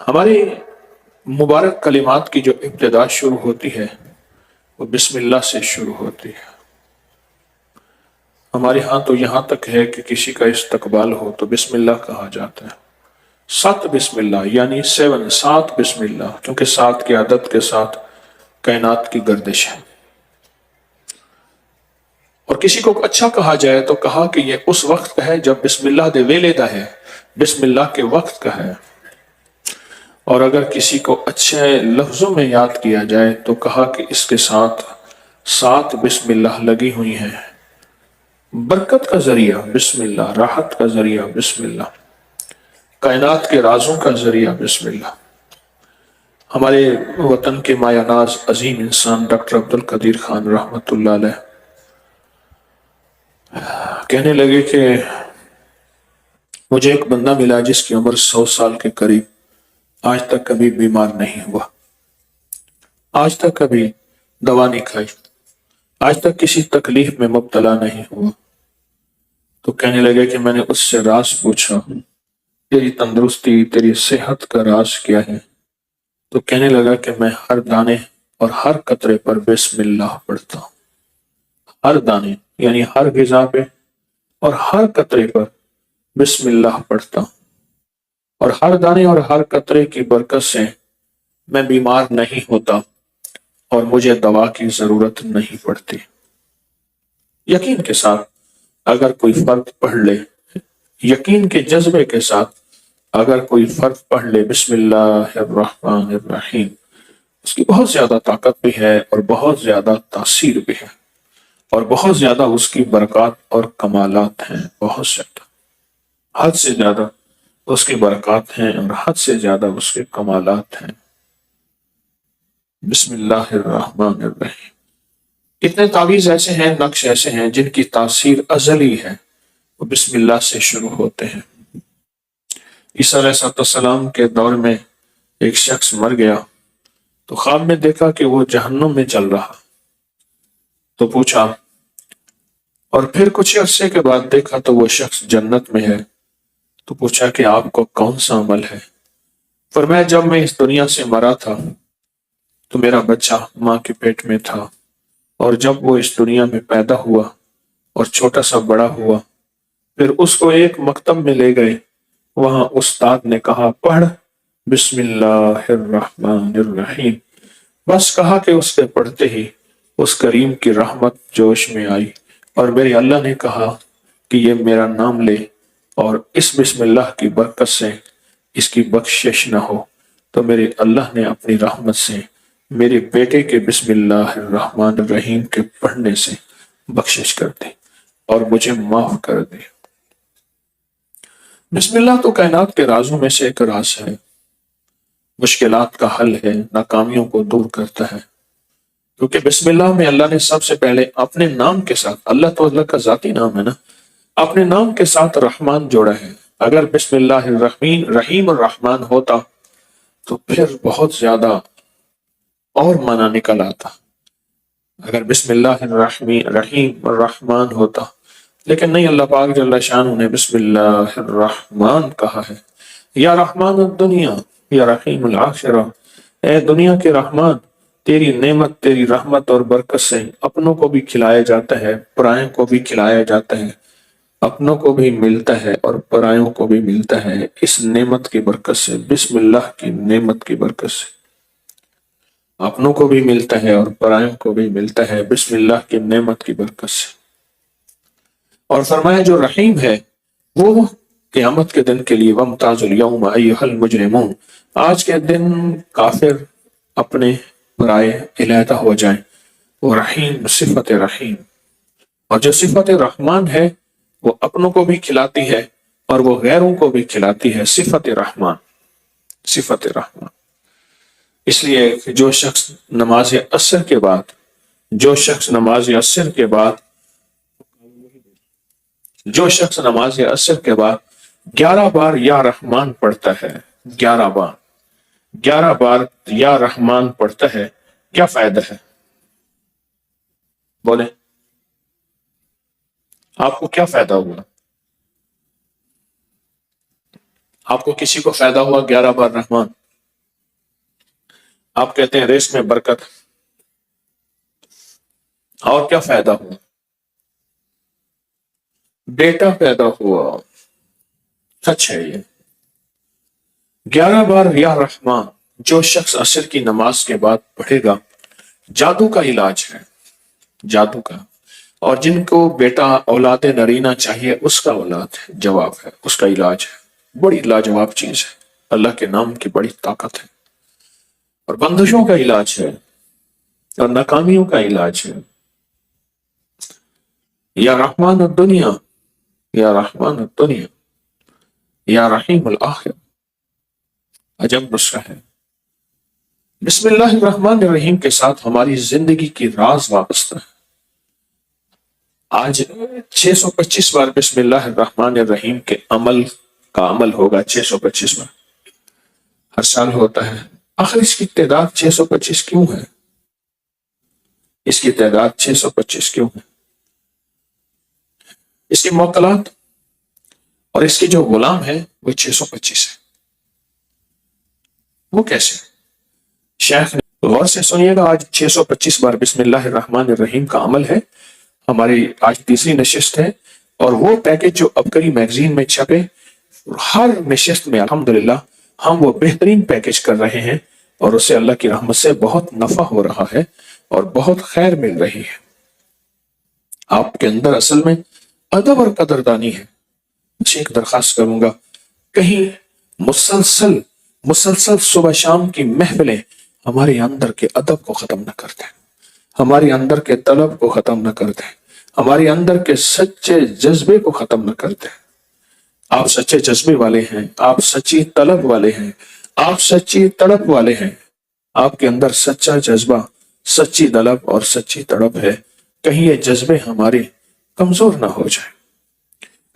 ہماری مبارک کلمات کی جو ابتدا شروع ہوتی ہے وہ بسم اللہ سے شروع ہوتی ہے۔ ہمارے ہاں تو یہاں تک ہے کہ کسی کا استقبال ہو تو بسم اللہ کہا جاتا ہے۔ 7 بسم اللہ یعنی 7 بسم اللہ، کیونکہ 7 کے عدد کے ساتھ کائنات کی گردش ہے۔ اور کسی کو اچھا کہا جائے تو کہا کہ یہ اس وقت کا ہے جب بسم اللہ دے ویلے دا ہے، بسم اللہ کے وقت کا ہے۔ اور اگر کسی کو اچھے لفظوں میں یاد کیا جائے تو کہا کہ اس کے ساتھ 7 بسم اللہ لگی ہوئی ہیں۔ برکت کا ذریعہ بسم اللہ، راحت کا ذریعہ بسم اللہ، کائنات کے رازوں کا ذریعہ بسم اللہ۔ ہمارے وطن کے مایہ ناز عظیم انسان ڈاکٹر عبدالقدیر خان رحمۃ اللہ علیہ کہنے لگے کہ مجھے ایک بندہ ملا جس کی عمر 100 سال کے قریب، آج تک کبھی بیمار نہیں ہوا، آج تک کبھی دوا نہیں کھائی، آج تک کسی تکلیف میں مبتلا نہیں ہوا۔ تو کہنے لگے کہ میں نے اس سے راز پوچھا، تیری تندرستی، تیری صحت کا راز کیا ہے؟ تو کہنے لگا کہ میں ہر دانے اور ہر قطرے پر بسم اللہ پڑھتا ہوں۔ ہر دانے یعنی ہر غذا پہ اور ہر قطرے پر بسم اللہ پڑھتا ہوں، اور ہر دانے اور ہر قطرے کی برکت سے میں بیمار نہیں ہوتا اور مجھے دوا کی ضرورت نہیں پڑتی۔ یقین کے ساتھ اگر کوئی فرد پڑھ لے، یقین کے جذبے کے ساتھ اگر کوئی فرد پڑھ لے بسم اللہ الرحمن الرحیم، اس کی بہت زیادہ طاقت بھی ہے اور بہت زیادہ تاثیر بھی ہے، اور بہت زیادہ اس کی برکات اور کمالات ہیں، بہت زیادہ، حد سے زیادہ اس کی برکات ہیں اور حد سے زیادہ اس کے کمالات ہیں۔ بسم اللہ الرحمن الرحیم۔ کتنے تعویذ ایسے ہیں، نقش ایسے ہیں جن کی تاثیر ازلی ہے، وہ بسم اللہ سے شروع ہوتے ہیں۔ عیسیٰ علیہ السلام کے دور میں ایک شخص مر گیا تو خواب میں دیکھا کہ وہ جہنم میں چل رہا، تو پوچھا، اور پھر کچھ عرصے کے بعد دیکھا تو وہ شخص جنت میں ہے، تو پوچھا کہ آپ کو کون سا عمل ہے؟ فرمایا جب میں اس دنیا سے مرا تھا تو میرا بچہ ماں کے پیٹ میں تھا، اور جب وہ اس دنیا میں پیدا ہوا اور چھوٹا سا بڑا ہوا، پھر اس کو ایک مکتب میں لے گئے، وہاں استاد نے کہا پڑھ بسم اللہ الرحمن الرحیم، بس کہا کہ اس کے پڑھتے ہی اس کریم کی رحمت جوش میں آئی، اور میرے اللہ نے کہا کہ یہ میرا نام لے اور اس بسم اللہ کی برکت سے اس کی بخشش نہ ہو، تو میرے اللہ نے اپنی رحمت سے میرے بیٹے کے بسم اللہ الرحمن الرحیم کے پڑھنے سے بخشش کر دی اور مجھے معاف کر دی۔ بسم اللہ تو کائنات کے رازوں میں سے ایک راز ہے، مشکلات کا حل ہے، ناکامیوں کو دور کرتا ہے، کیونکہ بسم اللہ میں اللہ نے سب سے پہلے اپنے نام کے ساتھ، اللہ تو اللہ کا ذاتی نام ہے نا، اپنے نام کے ساتھ رحمان جوڑا ہے۔ اگر بسم اللہ الرحمن رحیم الرحمن ہوتا تو پھر بہت زیادہ اور معنی نکل آتا، اگر بسم اللہ الرحمن رحیم الرحمن ہوتا، لیکن نہیں، اللہ پاک جل شانہ نے بسم اللہ الرحمن کہا ہے۔ یا رحمان الدنیا یا رحیم الآخرہ، اے دنیا کے رحمان، تیری نعمت، تیری رحمت اور برکت سے اپنوں کو بھی کھلایا جاتا ہے، پرائوں کو بھی کھلایا جاتا ہے، اپنوں کو بھی ملتا ہے اور پرائوں کو بھی ملتا ہے، اس نعمت کی برکت سے، بسم اللہ کی نعمت کی برکت سے اپنوں کو بھی ملتا ہے اور پرائوں کو بھی ملتا ہے، بسم اللہ کی نعمت کی برکت سے۔ اور فرمایا جو رحیم ہے وہ قیامت کے دن کے لیے وَامْتَازُوا الْيَوْمَ أَيُّهَا الْمُجْرِمُونَ، آج کے دن کافر اپنے برائے علیحدہ ہو جائیں، وہ رحیم، صفت رحیم، اور جو صفت رحمان ہے وہ اپنوں کو بھی کھلاتی ہے اور وہ غیروں کو بھی کھلاتی ہے، صفت رحمان، صفت رحمان۔ اس لیے کہ جو شخص نماز عصر کے بعد، جو شخص نماز عصر کے بعد، جو شخص نماز عصر کے بعد 11 بار یا رحمان پڑھتا ہے، 11 بار یا رحمان پڑھتا ہے، کیا فائدہ ہے؟ بولیں، آپ کو کیا فائدہ ہوا؟ آپ کو کسی کو فائدہ ہوا 11 بار رحمان؟ آپ کہتے ہیں ریس میں برکت، اور کیا فائدہ ہوا؟ بیٹا پیدا ہوا، سچ ہے یہ۔ 11 بار یا رحمان جو شخص عصر کی نماز کے بعد پڑھے گا، جادو کا علاج ہے، جادو کا۔ اور جن کو بیٹا اولاد نرینہ چاہیے، اس کا اولاد ہے، جواب ہے، اس کا علاج ہے، بڑی لاجواب چیز ہے، اللہ کے نام کی بڑی طاقت ہے۔ اور بندشوں کا علاج ہے، اور ناکامیوں کا علاج ہے۔ یا رحمان الدنیا، یا رحمان الدنیا، یا رحیم الآخر، عجب نسخہ ہے۔ بسم اللہ الرحمن الرحیم کے ساتھ ہماری زندگی کی راز وابستہ ہے۔ آج 625 بار بسم اللہ الرحمن الرحیم کے عمل کا عمل ہوگا، 625 بار ہر سال ہوتا ہے۔ آخر اس کی تعداد 625 کیوں ہے؟ اس کی تعداد 625 کیوں ہے؟ اس کی موکلات اور اس کے جو غلام ہیں وہ 625 ہے۔ وہ کیسے؟ شیخ نے غور سے سنیے گا، آج 625 بار بسم اللہ الرحمن الرحیم کا عمل ہے، ہماری آج تیسری نشست ہے، اور وہ پیکج جو عبقری میگزین میں چھپے، ہر نشست میں الحمدللہ ہم وہ بہترین پیکج کر رہے ہیں، اور اسے اللہ کی رحمت سے بہت نفع ہو رہا ہے اور بہت خیر مل رہی ہے۔ آپ کے اندر اصل میں ادب اور قدردانی ہے۔ مجھے ایک درخواست کروں گا، کہیں مسلسل صبح شام کی محفلیں ہمارے اندر کے ادب کو ختم نہ کر دیں، ہمارے اندر کے طلب کو ختم نہ کر دیں، ہمارے اندر کے سچے جذبے کو ختم نہ کر دیں۔ آپ سچے جذبے والے ہیں، آپ سچی طلب والے ہیں، آپ سچی تڑپ والے ہیں، آپ کے اندر سچا جذبہ، سچی طلب اور سچی تڑپ ہے۔ کہیں یہ جذبے ہمارے کمزور نہ ہو جائے،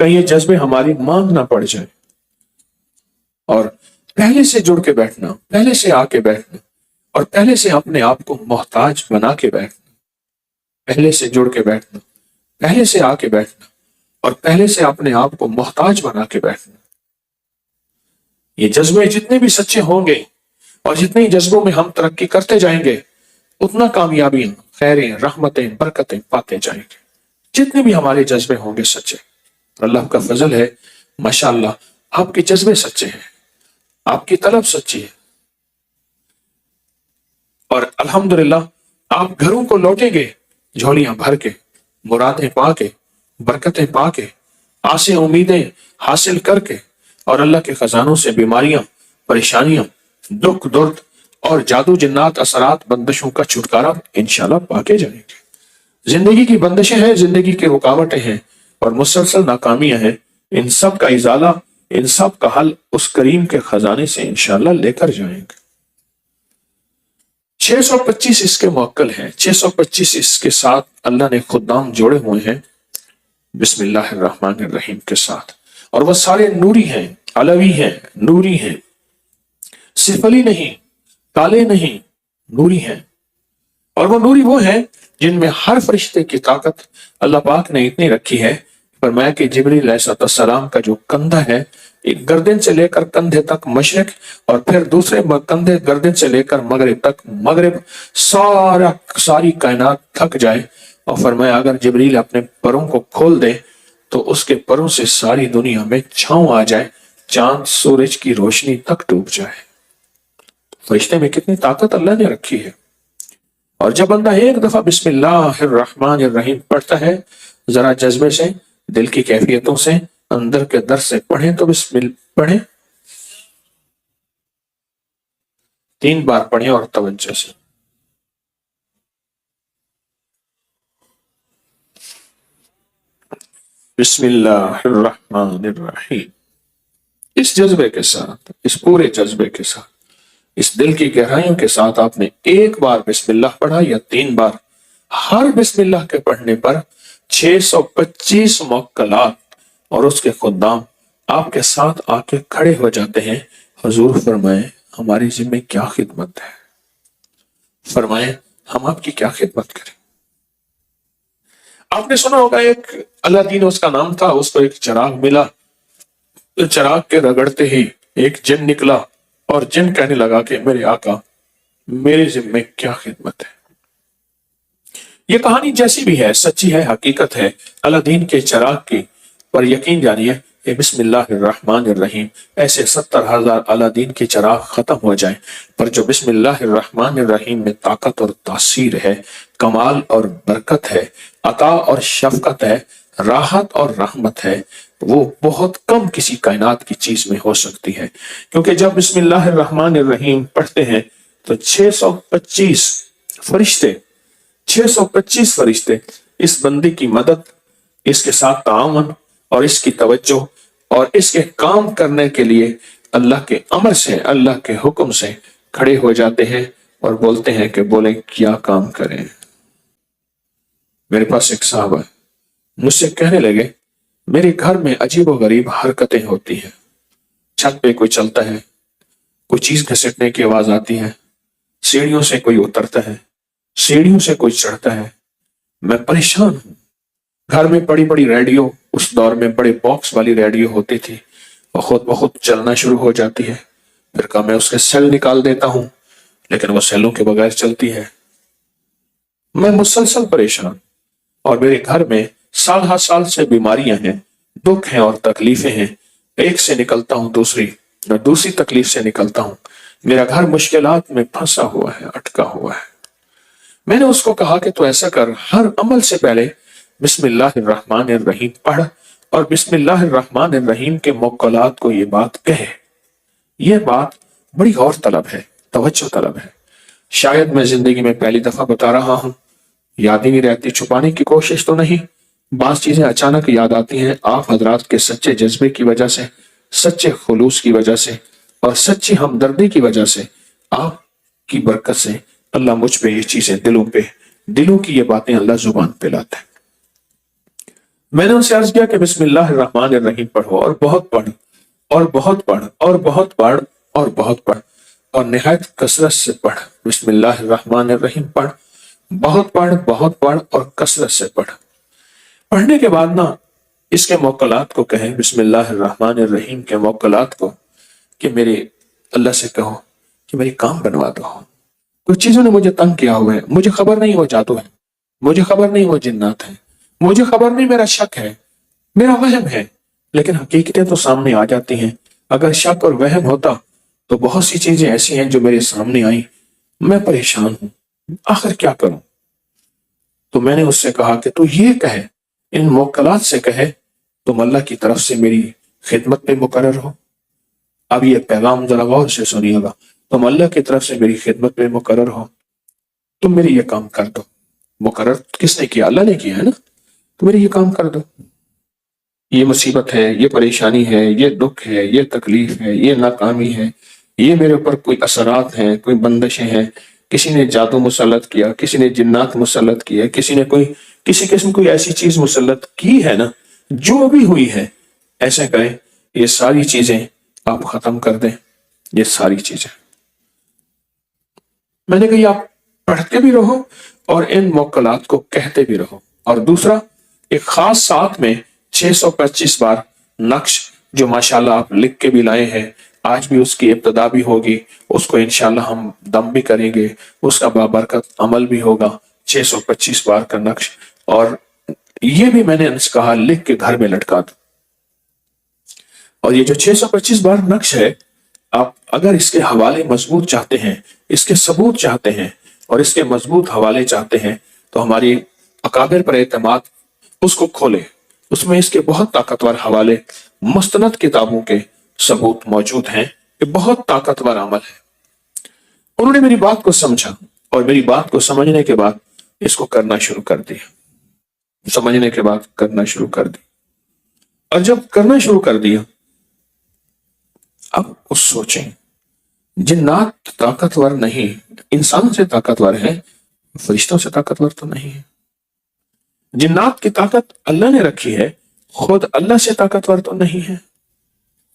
کہیں یہ جذبے ہماری مانگ نہ پڑ جائے، اور پہلے سے جڑ کے بیٹھنا، پہلے سے آ کے بیٹھنا، اور پہلے سے اپنے آپ کو محتاج بنا کے بیٹھنا، پہلے سے جڑ کے بیٹھنا، پہلے سے آ کے بیٹھنا، اور پہلے سے اپنے آپ کو محتاج بنا کے بیٹھنا۔ یہ جذبے جتنے بھی سچے ہوں گے اور جتنے جذبوں میں ہم ترقی کرتے جائیں گے، اتنا کامیابیاں، خیریں، رحمتیں، برکتیں پاتے جائیں گے۔ جتنے بھی ہمارے جذبے ہوں گے سچے، اور اللہ کا فضل ہے، ماشاءاللہ آپ کے جذبے سچے ہیں، آپ کی طلب سچی ہے، اور الحمدللہ آپ گھروں کو لوٹیں گے جھولیاں بھر کے، مرادیں پا کے، برکتیں پا کے، آسیں امیدیں حاصل کر کے، اور اللہ کے خزانوں سے بیماریاں، پریشانیاں، دکھ درد اور جادو جنات اثرات بندشوں کا چھٹکارا انشاءاللہ پا کے جائیں گے۔ زندگی کی بندشیں ہیں، زندگی کی رکاوٹیں ہیں اور مسلسل ناکامیاں ہیں، ان سب کا ازالہ، ان سب کا حل اس کریم کے خزانے سے انشاءاللہ لے کر جائیں گے۔ 625 اس کے موکل ہیں، 625 اس کے ساتھ اللہ نے خدام جوڑے ہوئے ہیں بسم اللہ الرحمن الرحیم کے ساتھ، اور وہ سارے نوری ہیں، علوی ہیں، نوری ہیں، سفلی نہیں، کالے نہیں، نوری ہیں۔ اور وہ نوری وہ ہیں جن میں ہر فرشتے کی طاقت اللہ پاک نے اتنی رکھی ہے، فرمایا کہ جبریل علیہ السلام کا جو کندھا ہے، ایک گردن سے لے کر کندھے تک مشرق، اور پھر دوسرے کندھے گردن سے لے کر مغرب تک مغرب، ساری کائنات تھک جائے، اور فرمایا اگر جبریل اپنے پروں کو کھول دے تو اس کے پروں سے ساری دنیا میں چھاؤں آ جائے، چاند سورج کی روشنی تک ڈوب جائے۔ فرشتے میں کتنی طاقت اللہ نے رکھی ہے۔ اور جب بندہ ایک دفعہ بسم اللہ الرحمن الرحیم پڑھتا ہے، ذرا جذبے سے، دل کی کیفیتوں سے، اندر کے در سے پڑھیں تو بسم اللہ پڑھیں، 3 بار پڑھیں اور توجہ سے۔ بسم اللہ الرحمن الرحیم، اس جذبے کے ساتھ، اس پورے جذبے کے ساتھ، اس دل کی گہرائیوں کے ساتھ آپ نے ایک بار بسم اللہ پڑھا یا 3 بار، ہر بسم اللہ کے پڑھنے پر 625 موکلات اور اس کے خدام آپ کے ساتھ آ کے کھڑے ہو جاتے ہیں۔ حضور فرمائیں ہماری ذمہ کیا خدمت ہے، فرمائیں ہم آپ کی کیا خدمت کریں۔ آپ نے سنا ہوگا ایک اللہ دین اس کا نام تھا، اس کو ایک چراغ ملا، چراغ کے رگڑتے ہی ایک جن نکلا، اور جن کہنے لگا کہ میرے آقا میرے ذمے کیا خدمت ہے۔ یہ کہانی جیسی بھی ہے، سچی ہے، حقیقت ہے اللہ دین کے چراغ کی، پر یقین جانیے کہ بسم اللہ الرحمن الرحیم ایسے 70,000 اللہ دین کے چراغ ختم ہو جائیں، پر جو بسم اللہ الرحمن الرحیم میں طاقت اور تاثیر ہے، کمال اور برکت ہے، عطا اور شفقت ہے، راحت اور رحمت ہے، وہ بہت کم کسی کائنات کی چیز میں ہو سکتی ہے۔ کیونکہ جب بسم اللہ الرحمن الرحیم پڑھتے ہیں تو 625 فرشتے 625 فرشتے اس بندے کی مدد، اس کے ساتھ تعاون اور اس کی توجہ اور اس کے کام کرنے کے لیے اللہ کے امر سے، اللہ کے حکم سے کھڑے ہو جاتے ہیں اور بولتے ہیں کہ بولیں کیا کام کریں۔ میرے پاس ایک صاحب ہے، مجھ سے کہنے لگے میرے گھر میں عجیب و غریب حرکتیں ہوتی ہیں، چھت پہ کوئی چلتا ہے، کوئی چیز گھسٹنے کی آواز آتی ہے، سیڑھیوں سے کوئی اترتا ہے، سیڑھیوں سے کوئی چڑھتا ہے، میں پریشان ہوں۔ گھر میں بڑی بڑی ریڈیو، اس دور میں بڑے باکس والی ریڈیو ہوتی تھی، وہ خود بخود چلنا شروع ہو جاتی ہے، پھر کہا میں اس کے سیل نکال دیتا ہوں، لیکن وہ سیلوں کے بغیر چلتی ہے۔ میں مسلسل پریشان، اور میرے گھر میں سال ہر سال سے بیماریاں ہیں، دکھ ہیں اور تکلیفیں ہیں، ایک سے نکلتا ہوں دوسری، میں دوسری تکلیف سے نکلتا ہوں، میرا گھر مشکلات میں پھنسا ہوا ہے، اٹکا ہوا ہے۔ میں نے اس کو کہا کہ تو ایسا کر، ہر عمل سے پہلے بسم اللہ الرحمن الرحیم پڑھ، اور بسم اللہ الرحمن الرحیم کے موکلات کو یہ بات کہے۔ یہ بات بڑی غور طلب ہے، توجہ طلب ہے، شاید میں زندگی میں پہلی دفعہ بتا رہا ہوں، یاد ہی نہیں رہتی، چھپانے کی کوشش تو نہیں، بعض چیزیں اچانک یاد آتی ہیں، آپ حضرات کے سچے جذبے کی وجہ سے، سچے خلوص کی وجہ سے اور سچی ہمدردی کی وجہ سے، آپ کی برکت سے اللہ مجھ پہ یہ چیزیں دلوں کی یہ باتیں اللہ زبان پہ لاتا ہے۔ میں نے ان سے عرض کیا کہ بسم اللہ الرحمن الرحیم پڑھو، اور بہت پڑھ اور بہت پڑھ اور بہت پڑھ اور بہت پڑھ اور نہایت کثرت سے پڑھ، بسم اللہ الرحمن الرحیم پڑھ، بہت پڑھ اور کثرت سے پڑھ۔ پڑھنے کے بعد نا اس کے موکلات کو کہیں، بسم اللہ الرحمن الرحیم کے موکلات کو، کہ میرے اللہ سے کہو کہ میری کام بنوا دو، کچھ چیزوں نے مجھے تنگ کیا ہوا ہے، مجھے خبر نہیں وہ جادو ہے، مجھے خبر نہیں وہ جنات ہیں، مجھے خبر نہیں میرا شک ہے، میرا وہم ہے، لیکن حقیقتیں تو سامنے آ جاتی ہیں۔ اگر شک اور وہم ہوتا تو بہت سی چیزیں ایسی ہیں جو میرے سامنے آئیں، میں پریشان ہوں، آخر کیا کروں؟ تو میں نے اس سے کہا کہ تو یہ کہے، ان موکلات سے کہے تم اللہ کی طرف سے میری خدمت پہ مقرر ہو۔ اب یہ پیغام ذرا غور سے سنیے گا، تم اللہ کی طرف سے میری خدمت پہ مقرر ہو، تم میری یہ کام کر دو۔ مقرر کس نے کیا؟ اللہ نے کیا ہے نا، تو میری یہ کام کر دو، یہ مصیبت ہے، یہ پریشانی ہے، یہ دکھ ہے، یہ تکلیف ہے، یہ ناکامی ہے، یہ میرے اوپر کوئی اثرات ہیں، کوئی بندشیں ہیں، کسی نے جادو مسلط کیا، کسی نے جنات مسلط کیا، کسی نے کسی قسم کوئی ایسی چیز مسلط کی ہے نا، جو بھی ہوئی ہے، ایسے کریں یہ ساری چیزیں آپ ختم کر دیں، یہ ساری چیزیں۔ میں نے کہی آپ پڑھتے بھی رہو اور ان موکلات کو کہتے بھی رہو، اور دوسرا ایک خاص ساتھ میں 625 بار نقش جو ماشاءاللہ آپ لکھ کے بھی لائے ہیں، آج بھی اس کی ابتدا بھی ہوگی، اس کو انشاءاللہ ہم دم بھی کریں گے، اس کا بابرکت عمل بھی ہوگا، 625 بار کا نقش، اور یہ بھی میں نے کہا لکھ کے گھر میں لٹکا دو۔ اور یہ جو 625 بار نقش ہے، آپ اگر اس کے حوالے مضبوط چاہتے ہیں، اس کے ثبوت چاہتے ہیں اور اس کے مضبوط حوالے چاہتے ہیں، تو ہماری اکابر پر اعتماد اس کو کھولے، اس میں اس کے بہت طاقتور حوالے، مستند کتابوں کے ثبوت موجود ہیں، یہ بہت طاقتور عمل ہے۔ انہوں نے میری بات کو سمجھا، اور میری بات کو سمجھنے کے بعد اس کو کرنا شروع کر دیا، سمجھنے کے بعد کرنا شروع کر دیا، اور جب کرنا شروع کر دیا، اب اس سوچیں، جنات طاقتور نہیں، انسان سے طاقتور ہے، فرشتوں سے طاقتور تو نہیں ہے۔ جنات کی طاقت اللہ نے رکھی ہے، خود اللہ سے طاقتور تو نہیں ہے،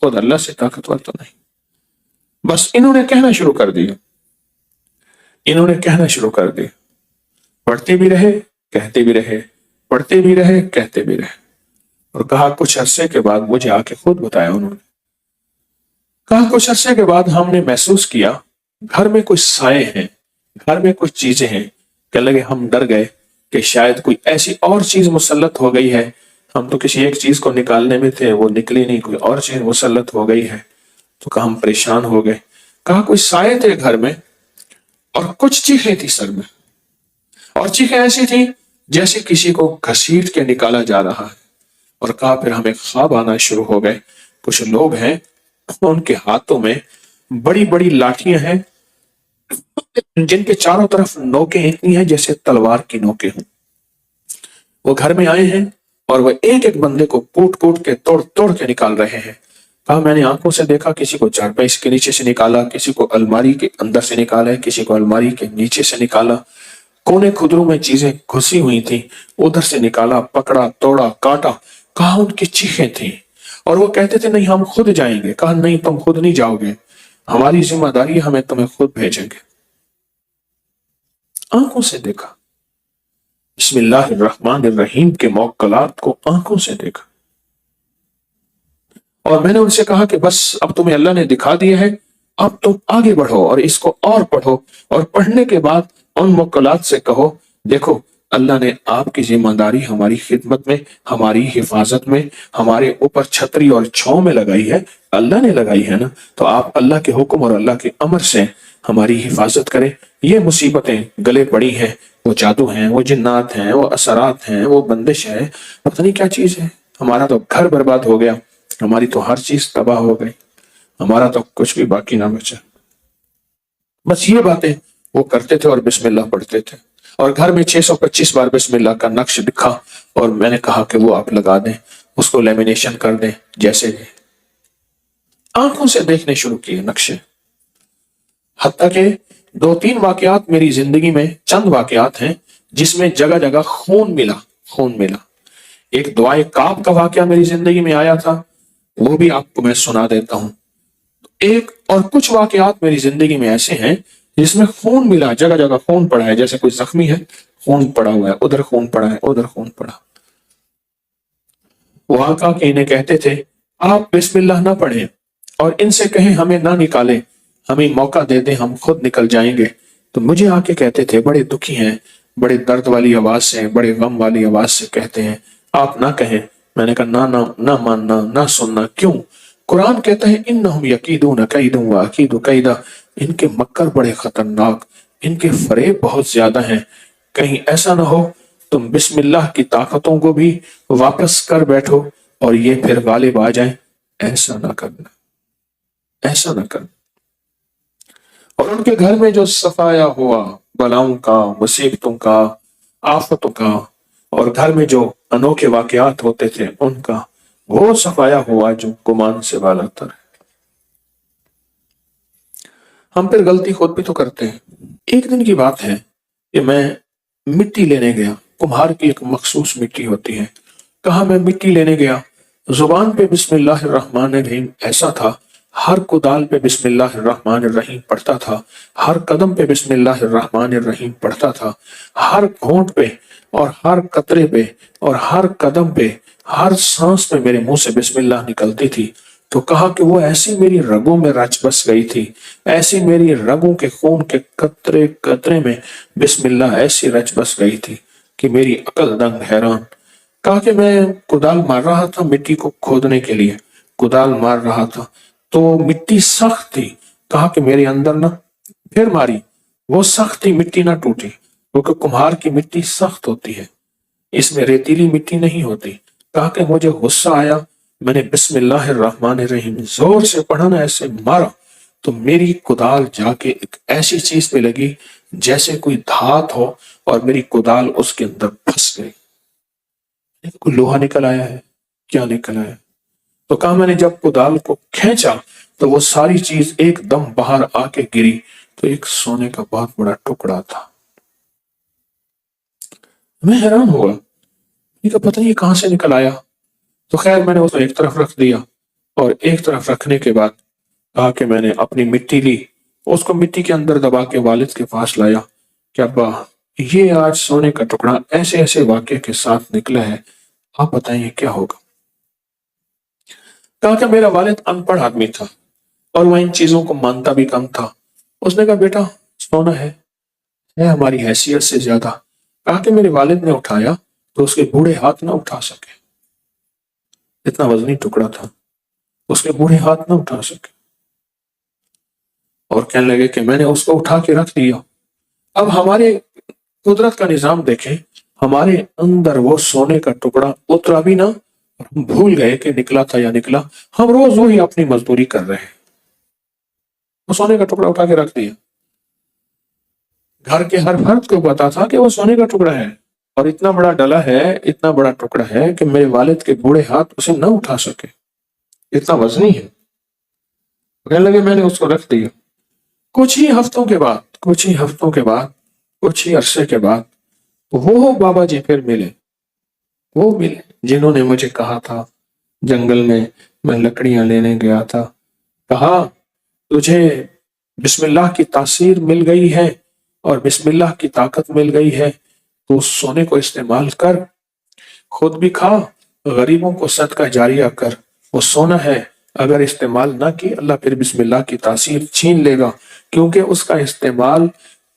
خود اللہ سے طاقتور تو نہیں۔ بس انہوں نے کہنا شروع کر دیا، انہوں نے کہنا شروع کر دیا، پڑھتے بھی رہے، کہتے بھی رہے، پڑھتے بھی رہے، کہتے بھی رہے، اور کہا کچھ عرصے کے بعد، مجھے آ کے خود بتایا انہوں نے، کہا کچھ عرصے کے بعد ہم نے محسوس کیا گھر میں کوئی سائے ہیں، گھر میں کچھ چیزیں ہیں کہ لگے ہم ڈر گئے کہ شاید کوئی ایسی اور چیز مسلط ہو گئی ہے، ہم تو کسی ایک چیز کو نکالنے میں تھے، وہ نکلی نہیں، کوئی اور چیز مسلط ہو گئی ہے، تو کہا ہم پریشان ہو گئے۔ کہا کوئی سائے تھے گھر میں اور کچھ چیخیں تھی سر میں، اور چیخیں ایسی تھی جیسے کسی کو گھسیٹ کے نکالا جا رہا ہے۔ اور کہا پھر ہمیں خواب آنا شروع ہو گئے، کچھ لوگ ہیں ان کے ہاتھوں میں بڑی بڑی لاٹھیاں ہیں جن کے چاروں طرف نوکیں اتنی ہیں جیسے تلوار کی نوکیں ہوں۔ وہ گھر میں آئے ہیں اور وہ ایک ایک بندے کو کوٹ کوٹ کے توڑ توڑ کے نکال رہے ہیں۔ کہا میں نے آنکھوں سے دیکھا، کسی کو چارپائی کے نیچے سے نکالا، کسی کو الماری کے اندر سے نکالا ہے، کسی کو الماری کے نیچے سے نکالا، کونے خدروں میں چیزیں گھسی ہوئی تھیں ادھر سے نکالا، پکڑا، توڑا، کاٹا۔ کہا ان کی چیخیں تھیں اور وہ کہتے تھے نہیں ہم خود جائیں گے۔ کہا نہیں تم خود نہیں جاؤ گے، ہماری ذمہ داری ہے، ہمیں تمہیں خود بھیجیں گے۔ آنکھوں سے دیکھا، بسم اللہ الرحمن الرحیم کے موکلات کو آنکھوں سے دیکھا۔ اور میں نے ان سے کہا کہ بس اب تمہیں اللہ نے دکھا دیا ہے، اب تم آگے بڑھو اور اس کو اور پڑھو، اور پڑھنے کے بعد ان موکلات سے کہو دیکھو اللہ نے آپ کی ذمہ داری ہماری خدمت میں، ہماری حفاظت میں، ہمارے اوپر چھتری اور چھاؤں میں لگائی ہے، اللہ نے لگائی ہے نا، تو آپ اللہ کے حکم اور اللہ کے امر سے ہماری حفاظت کریں۔ یہ مصیبتیں گلے پڑی ہیں، وہ جادو ہیں، وہ جنات ہیں، وہ اثرات ہیں، وہ بندش ہے، پتہ نہیں کیا چیز ہے، ہمارا تو گھر برباد ہو گیا، ہماری تو ہر چیز تباہ ہو گئی، ہمارا تو کچھ بھی باقی نہ بچا۔ بس یہ باتیں وہ کرتے تھے اور بسم اللہ پڑھتے تھے، اور گھر میں 625 بار بسم اللہ کا نقش دکھا، اور میں نے کہا کہ وہ آپ لگا دیں، اس کو لیمینیشن کر دیں، جیسے آنکھوں سے دیکھنے شروع کیے نقشے۔ حتیٰ کہ 2-3 واقعات میری زندگی میں، چند واقعات ہیں جس میں جگہ جگہ خون ملا، خون ملا۔ ایک دعائے کعب کا واقعہ میری زندگی میں آیا تھا، وہ بھی آپ کو میں سنا دیتا ہوں۔ ایک اور کچھ واقعات میری زندگی میں ایسے ہیں جس میں خون ملا، جگہ جگہ خون پڑا ہے، جیسے کوئی زخمی ہے، خون پڑا ہوا ہے، ادھر خون پڑا ہے، ادھر خون پڑا۔ وہ آقا کے انہیں کہتے تھے آپ بسم اللہ نہ پڑھیں اور ان سے کہیں ہمیں نہ نکالیں، ہمیں موقع دے دیں، ہم خود نکل جائیں گے۔ تو مجھے آ کے کہتے تھے، بڑے دکھی ہیں، بڑے درد والی آواز سے، بڑے غم والی آواز سے کہتے ہیں آپ نہ کہیں۔ میں نے کہا نہ نہ نہ ماننا، نہ سننا، کیوں؟ قرآن کہتا ہے انہم یکیدون کیدا واکید کیدا، ان کے مکر بڑے خطرناک، ان کے فریب بہت زیادہ ہیں، کہیں ایسا نہ ہو تم بسم اللہ کی طاقتوں کو بھی واپس کر بیٹھو اور یہ پھر غالب آ جائیں۔ ایسا نہ کرنا، ایسا نہ کرنا۔ اور ان کے گھر میں جو صفایا ہوا بلاؤں کا، مصیبتوں کا، آفتوں کا، اور گھر میں جو انوکھے واقعات ہوتے تھے ان کا، وہ صفایا ہوا جو گمان سے بالا تر ہے۔ ہم پھر غلطی خود بھی تو کرتے ہیں۔ ایک دن کی بات ہے کہ میں مٹی لینے گیا، کمہار کی ایک مخصوص مٹی ہوتی ہے، کہا میں مٹی لینے گیا، زبان پہ بسم اللہ الرحمن الرحیم ایسا تھا، ہر کدال پہ بسم اللہ الرحمن الرحیم پڑھتا تھا، ہر قدم پہ بسم اللہ الرحمن الرحیم پڑھتا تھا، ہر گھونٹ پہ اور ہر قطرے پہ اور ہر قدم پہ، ہر سانس پہ میرے منہ سے بسم اللہ نکلتی تھی۔ تو کہا کہ وہ ایسی میری رگوں میں رچ بس گئی تھی، ایسی میری رگوں کے خون کے قطرے قطرے میں بسم اللہ ایسی رچ بس گئی تھی کہ میری عقل دنگ حیران۔ کہا کہ میں کدال مار رہا تھا مٹی کو کھودنے کے لیے، کدال مار رہا تھا تو مٹی سخت تھی، کہا کہ میرے اندر نہ پھر ماری، وہ سخت تھی، مٹی نہ ٹوٹی، کیونکہ کمہار کی مٹی سخت ہوتی ہے، اس میں ریتیلی مٹی نہیں ہوتی۔ کہا کہ مجھے غصہ آیا، میں نے بسم اللہ الرحمن الرحیم زور سے پڑھا نا، ایسے مارا تو میری کدال جا کے ایک ایسی چیز پہ لگی جیسے کوئی دھات ہو، اور میری کدال اس کے اندر پھنس گئی۔ کوئی لوہا نکل آیا ہے، کیا نکل آیا؟ تو کہا میں نے جب کدال کو کھینچا تو وہ ساری چیز ایک دم باہر آ کے گری، تو ایک سونے کا بہت بڑا ٹکڑا تھا۔ میں حیران ہوا، یہ کہ پتہ نہیں یہ کہاں سے نکل آیا۔ تو خیر میں نے اس کو ایک طرف رکھ دیا، اور ایک طرف رکھنے کے بعد کہا کہ میں نے اپنی مٹی لی، اس کو مٹی کے اندر دبا کے والد کے پاس لایا کہ ابا یہ آج سونے کا ٹکڑا ایسے ایسے واقعے کے ساتھ نکلا ہے، آپ بتائیں یہ کیا ہوگا؟ کہا کہ میرا والد ان پڑھ آدمی تھا اور وہ ان چیزوں کو مانتا بھی کم تھا۔ اس نے کہا بیٹا سونا ہے، ہے ہماری حیثیت سے زیادہ۔ کہا کہ میرے والد نے اٹھایا تو اس کے بوڑھے ہاتھ نہ اٹھا سکے، اتنا وزنی ٹکڑا تھا، اس کے بوڑھے ہاتھ نہ اٹھا سکے، اور کہنے لگے کہ میں نے اس کو اٹھا کے رکھ دیا۔ اب ہمارے قدرت کا نظام دیکھیں، ہمارے اندر وہ سونے کا ٹکڑا اترا بھی نہ، اور ہم بھول گئے کہ نکلا تھا یا نکلا، ہم روز وہی اپنی مزدوری کر رہے ہیں، وہ سونے کا ٹکڑا اٹھا کے رکھ دیا۔ گھر کے ہر فرد کو پتا تھا کہ وہ سونے کا ٹکڑا ہے، اور اتنا بڑا ڈلا ہے، اتنا بڑا ٹکڑا ہے کہ میرے والد کے بوڑھے ہاتھ اسے نہ اٹھا سکے، اتنا وزنی ہے۔ کہنے لگے میں نے اس کو رکھ دیا۔ کچھ ہی ہفتوں کے بعد، کچھ ہی عرصے کے بعد وہ بابا جی پھر ملے، وہ ملے جنہوں نے مجھے کہا تھا جنگل میں لکڑیاں لینے گیا تھا، کہا تجھے بسم اللہ کی تاثیر مل گئی ہے اور بسم اللہ کی طاقت مل گئی ہے، تو اس سونے کو استعمال کر، خود بھی کھا، غریبوں کو صدقہ جاریہ کر۔ وہ سونا ہے، اگر استعمال نہ کی اللہ پھر بسم اللہ کی تاثیر چھین لے گا، کیونکہ اس کا استعمال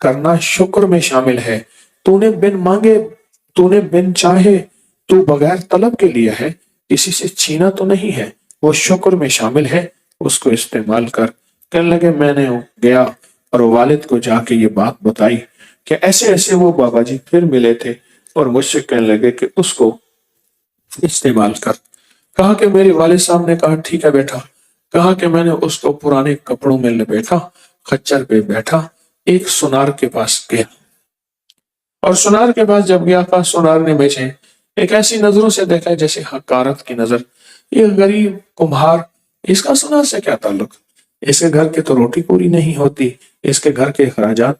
کرنا شکر میں شامل ہے۔ تو نے بن مانگے، تو نے بن چاہے، تو بغیر طلب کے لیا ہے، کسی سے چھینا تو نہیں ہے، وہ شکر میں شامل ہے، اس کو استعمال کر۔ کہنے لگے میں نے گیا اور والد کو جا کے یہ بات بتائی کہ ایسے ایسے وہ بابا جی پھر ملے تھے اور مجھ سے کہنے لگے کہ اس کو استعمال کر۔ کہا کہ میرے والد صاحب نے کہا ٹھیک ہے بیٹا۔ کہا کہ میں نے اس کو پرانے کپڑوں میں لپیٹا، خچر پہ بیٹھا، ایک سونار کے پاس گیا، اور سونار کے پاس جب گیا تھا، سونار نے مجھے ایک ایسی نظروں سے دیکھا جیسے حقارت کی نظر، یہ غریب کمہار، اس کا سونار سے کیا تعلق، اس کے گھر کے تو روٹی پوری نہیں ہوتی، اس کے گھر کے اخراجات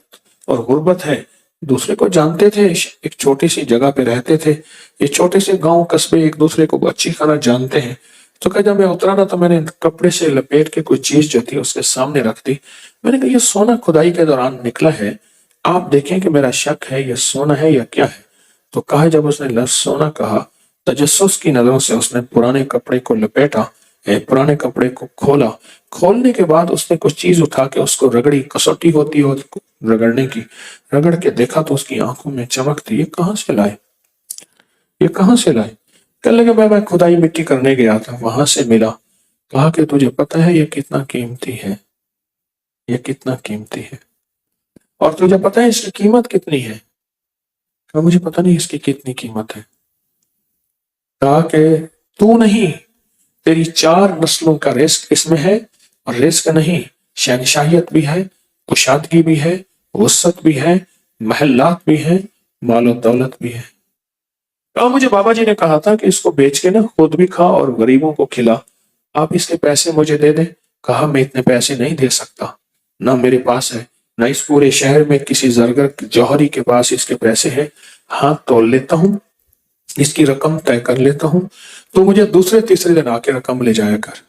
اور غربت ہے، دوسرے کو جانتے تھے، ایک چھوٹی سی جگہ پہ رہتے تھے، یہ چھوٹے سے گاؤں قصبے ایک دوسرے کو اچھی طرح جانتے ہیں۔ تو کہ جب میں اترا نا تو میں نے کپڑے سے لپیٹ کے کوئی چیز جو تھی اس کے سامنے رکھ دی، میں نے کہا یہ سونا کھدائی کے دوران نکلا ہے، آپ دیکھیں کہ میرا شک ہے یہ سونا ہے یا کیا ہے۔ تو کہا جب اس نے لفظ سونا کہا، تجسس کی نظروں سے اس نے پرانے کپڑے کو لپیٹا، پرانے کپڑے کو کھولا، کھولنے کے بعد اس نے کچھ چیز اٹھا کے اس کو رگڑی، کسوٹی ہوتی ہے رگڑنے کی، رگڑ کے دیکھا تو اس کی آنکھوں میں چمک تھی، یہ کہاں سے لائے، یہ کہاں سے لائے؟ کہنے لگے میں کھدائی مٹی کرنے گیا تھا، وہاں سے ملا۔ کہا کہ تجھے پتہ ہے یہ کتنا قیمتی ہے، یہ کتنا قیمتی ہے، اور تجھے پتہ ہے اس کی قیمت کتنی ہے؟ کہا مجھے پتہ نہیں اس کی کتنی قیمت ہے۔ کہا کہ تو نہیں، تیری 4 نسلوں کا رزق اس میں ہے، اور رزق نہیں، شہنشاہیت بھی ہے، کشادگی بھی ہے، وسعت بھی ہے، محلات بھی ہیں، مال و دولت بھی ہے۔ کہا مجھے بابا جی نے کہا تھا کہ اس کو بیچ کے نا خود بھی کھا اور غریبوں کو کھلا، آپ اس کے پیسے مجھے دے دیں۔ کہا میں اتنے پیسے نہیں دے سکتا، نہ میرے پاس ہے، نہ اس پورے شہر میں کسی زرگر جوہری کے پاس اس کے پیسے ہیں۔ ہاں تول لیتا ہوں، اس کی رقم طے کر لیتا ہوں، تو مجھے دوسرے تیسرے دن آ کے رقم لے جایا کر۔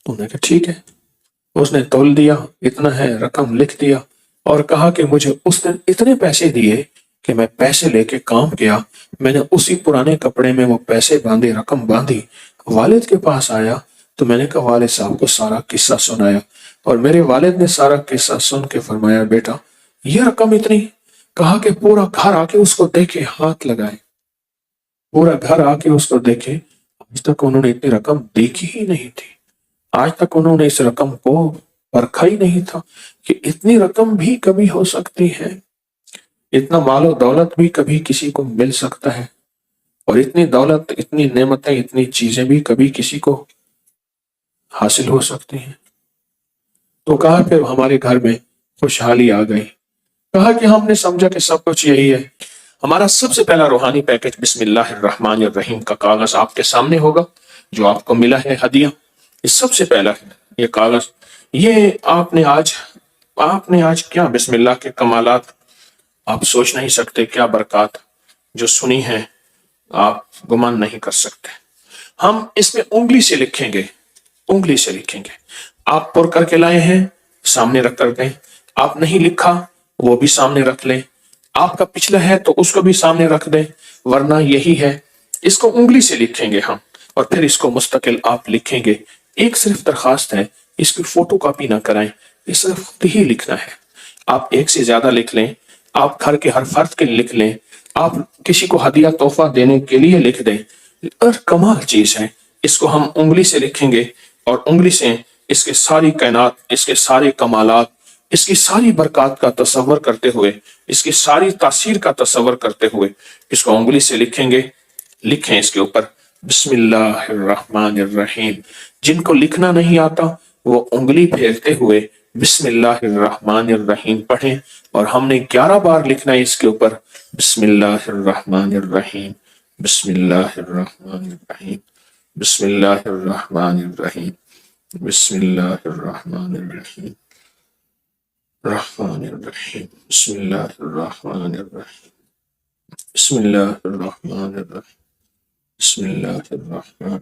تو نے کہا ٹھیک ہے۔ اس نے تول دیا، اتنا ہے، رقم لکھ دیا، اور کہا کہ مجھے اس دن اتنے پیسے دیے کہ میں پیسے لے کے کام کیا، میں نے اسی پرانے کپڑے میں وہ پیسے باندھے، رقم باندھی، والد کے پاس آیا تو میں نے کہا والد صاحب کو سارا قصہ سنایا، اور میرے والد نے سارا قصہ سن کے فرمایا بیٹا یہ رقم اتنی؟ کہا کہ پورا گھر آ کے اس کو دیکھے، ہاتھ لگائے، پورا گھر آ کے اس کو دیکھے، آج تک انہوں نے اتنی رقم دیکھی ہی نہیں تھی، آج تک انہوں نے اس رقم کو پرکھا ہی نہیں تھا کہ اتنی رقم بھی کبھی ہو سکتی ہے، اتنا مال و دولت بھی کبھی کسی کو مل سکتا ہے، اور اتنی دولت، اتنی نعمتیں، اتنی چیزیں بھی کبھی کسی کو حاصل ہو سکتی ہیں۔ تو کہا پھر ہمارے گھر میں خوشحالی آ گئی۔ کہا کہ ہم نے سمجھا کہ سب کچھ یہی ہے۔ ہمارا سب سے پہلا روحانی پیکج بسم اللہ الرحمن الرحیم کا کاغذ آپ کے سامنے ہوگا، جو آپ کو ملا ہے ہدیہ، یہ سب سے پہلا ہے یہ کاغذ۔ یہ آپ نے آج کیا بسم اللہ کے کمالات، آپ سوچ نہیں سکتے، کیا برکات جو سنی ہیں، آپ گمان نہیں کر سکتے۔ ہم اس میں انگلی سے لکھیں گے، انگلی سے لکھیں گے، آپ پر کر کے لائے ہیں، سامنے رکھ کر دیں، آپ نہیں لکھا وہ بھی سامنے رکھ لیں، آپ کا پچھلا ہے تو اس کو بھی سامنے رکھ دیں، ورنہ یہی ہے۔ اس کو انگلی سے لکھیں گے ہم، اور پھر اس کو مستقل آپ لکھیں گے۔ ایک صرف درخواست ہے، اس کی فوٹو کاپی نہ کرائیں، یہ صرف خود ہی لکھنا ہے۔ آپ ایک سے زیادہ لکھ لیں، آپ گھر کے ہر فرد کے لکھ لیں، آپ کسی کو ہدیہ تحفہ دینے کے لیے لکھ دیں، اور کمال چیز ہے۔ اس کو ہم انگلی سے لکھیں گے اور انگلی سے اس کے ساری کائنات، اس کے سارے کمالات، اس کی ساری برکات کا تصور کرتے ہوئے، اس کی ساری تاثیر کا تصور کرتے ہوئے اس کو انگلی سے لکھیں گے۔ لکھیں اس کے اوپر بسم اللہ الرحمن الرحیم۔ جن کو لکھنا نہیں آتا وہ انگلی پھیرتے ہوئے بسم اللہ الرحمن الرحیم پڑھیں، اور ہم نے 11 بار لکھنا ہے اس کے اوپر بسم اللہ الرحمن الرحیم، بسم اللہ الرحمن الرحیم، بسم اللہ الرحمن الرحیم، بسم اللہ الرحمن الرحیم، الرحمن الرحیم، بسم اللہ الرحمن الرحیم، بسم اللہ الرحمن الرحیم، بسم اللہ الرحمن،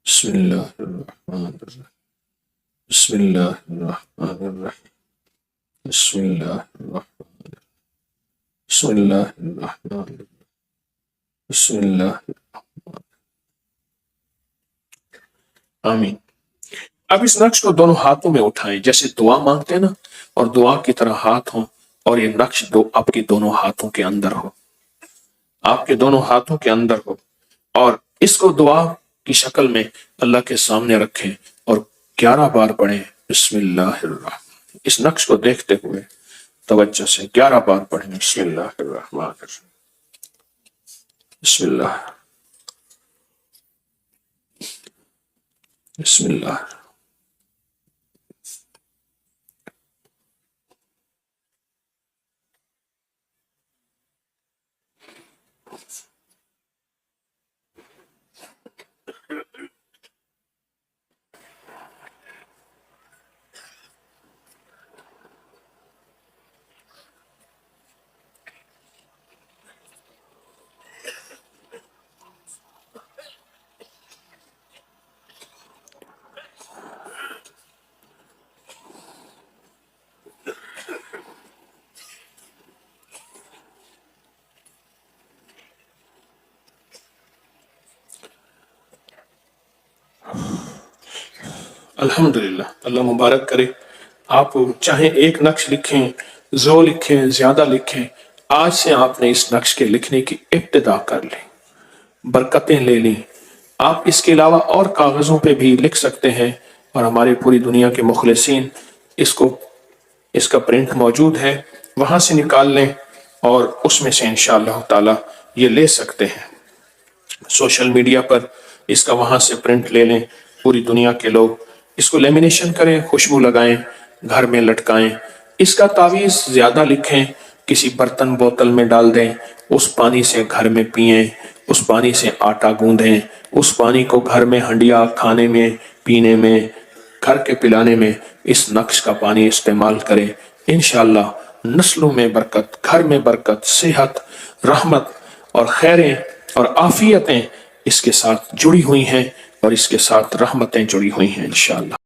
بسم اللہ الرحمن الرحیم، بسم اللہ الرحمن الرحیم، بسم اللہ الرحمن، بسم اللہ الرحمن، بسم اللہ الرحمن۔ آمین۔ اب اس نقش کو دونوں ہاتھوں میں اٹھائیں جیسے دعا مانگتے ہیں نا، اور دعا کی طرح ہاتھ ہوں، اور یہ نقش آپ کے دونوں ہاتھوں کے اندر ہو، آپ کے دونوں ہاتھوں کے اندر ہو، اور اس کو دعا کی شکل میں اللہ کے سامنے رکھیں اور 11 بار پڑھیں بسم اللہ الرحمن۔ اس نقش کو دیکھتے ہوئے توجہ سے 11 بار پڑھیں بسم اللہ الرحمن الرحیم، بسم اللہ، بسم اللہ۔ الحمدللہ، اللہ مبارک کرے۔ آپ چاہیں ایک نقش لکھیں، زو لکھیں، زیادہ لکھیں، آج سے آپ نے اس نقش کے لکھنے کی ابتدا کر لیں، برکتیں لے لیں۔ آپ اس کے علاوہ اور کاغذوں پہ بھی لکھ سکتے ہیں، اور ہمارے پوری دنیا کے مخلصین اس کا پرنٹ موجود ہے، وہاں سے نکال لیں اور اس میں سے انشاءاللہ تعالی یہ لے سکتے ہیں۔ سوشل میڈیا پر اس کا وہاں سے پرنٹ لے لیں، پوری دنیا کے لوگ اس کو لیمینیشن کریں، خوشبو لگائیں، گھر میں لٹکائیں۔ اس کا تعویذ زیادہ لکھیں، کسی برتن بوتل میں ڈال دیں، اس پانی سے گھر میں پئیں، اس پانی سے آٹا گوندیں، اس پانی کو گھر میں ہنڈیا کھانے میں، پینے میں، گھر کے پلانے میں اس نقش کا پانی استعمال کریں۔ انشاءاللہ نسلوں میں برکت، گھر میں برکت، صحت، رحمت اور خیریں اور عافیتیں اس کے ساتھ جڑی ہوئی ہیں، اور اس کے ساتھ رحمتیں جڑی ہوئی ہیں انشاءاللہ۔